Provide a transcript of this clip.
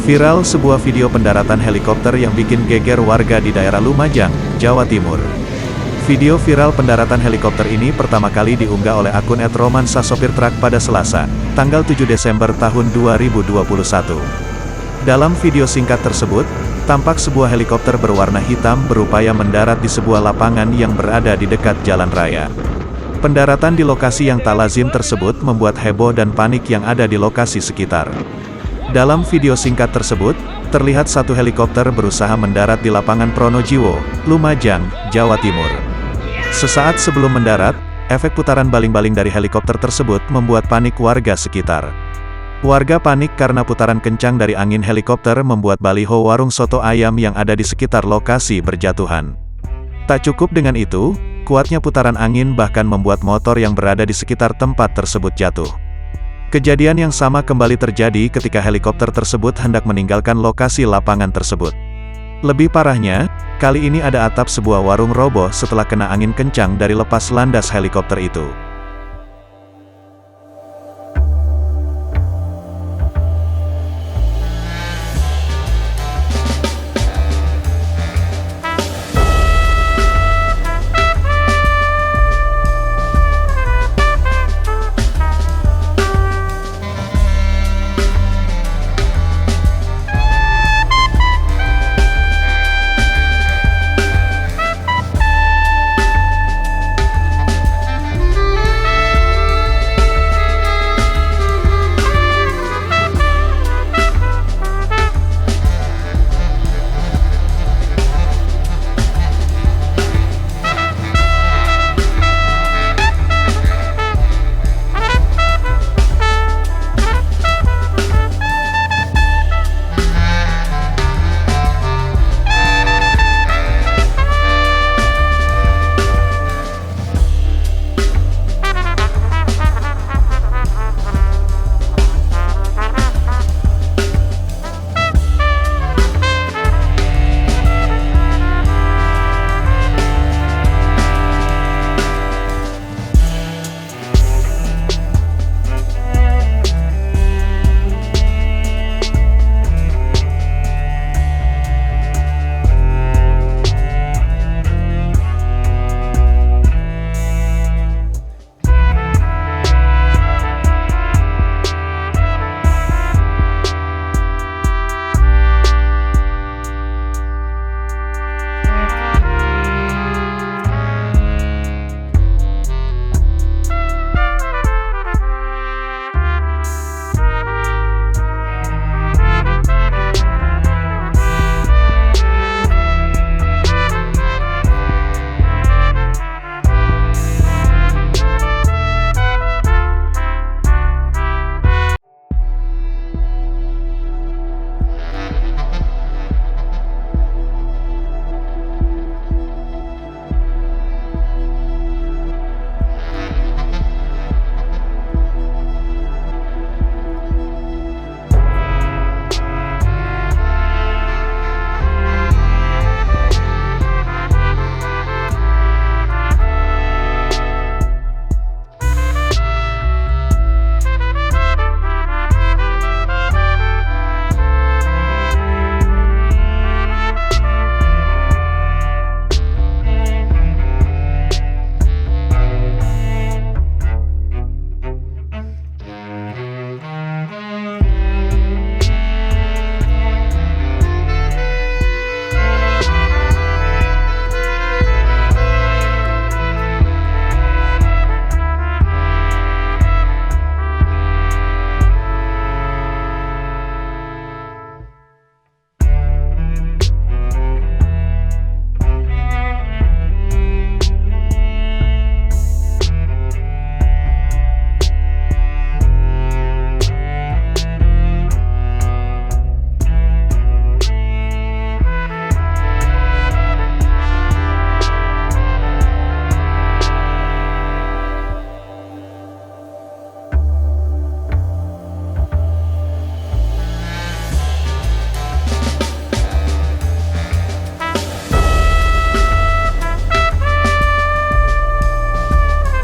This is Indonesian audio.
Viral sebuah video pendaratan helikopter yang bikin geger warga di daerah Lumajang, Jawa Timur. Video viral pendaratan helikopter ini pertama kali diunggah oleh akun @romansa sopir truk pada Selasa, tanggal 7 Desember tahun 2021. Dalam video singkat tersebut, tampak sebuah helikopter berwarna hitam berupaya mendarat di sebuah lapangan yang berada di dekat jalan raya. Pendaratan di lokasi yang tak lazim tersebut membuat heboh dan panik yang ada di lokasi sekitar. Dalam video singkat tersebut, terlihat satu helikopter berusaha mendarat di lapangan Pronojiwo, Lumajang, Jawa Timur. Sesaat sebelum mendarat, efek putaran baling-baling dari helikopter tersebut membuat panik warga sekitar. Warga panik karena putaran kencang dari angin helikopter membuat baliho warung soto ayam yang ada di sekitar lokasi berjatuhan. Tak cukup dengan itu, kuatnya putaran angin bahkan membuat motor yang berada di sekitar tempat tersebut jatuh. Kejadian yang sama kembali terjadi ketika helikopter tersebut hendak meninggalkan lokasi lapangan tersebut. Lebih parahnya, kali ini ada atap sebuah warung roboh setelah kena angin kencang dari lepas landas helikopter itu.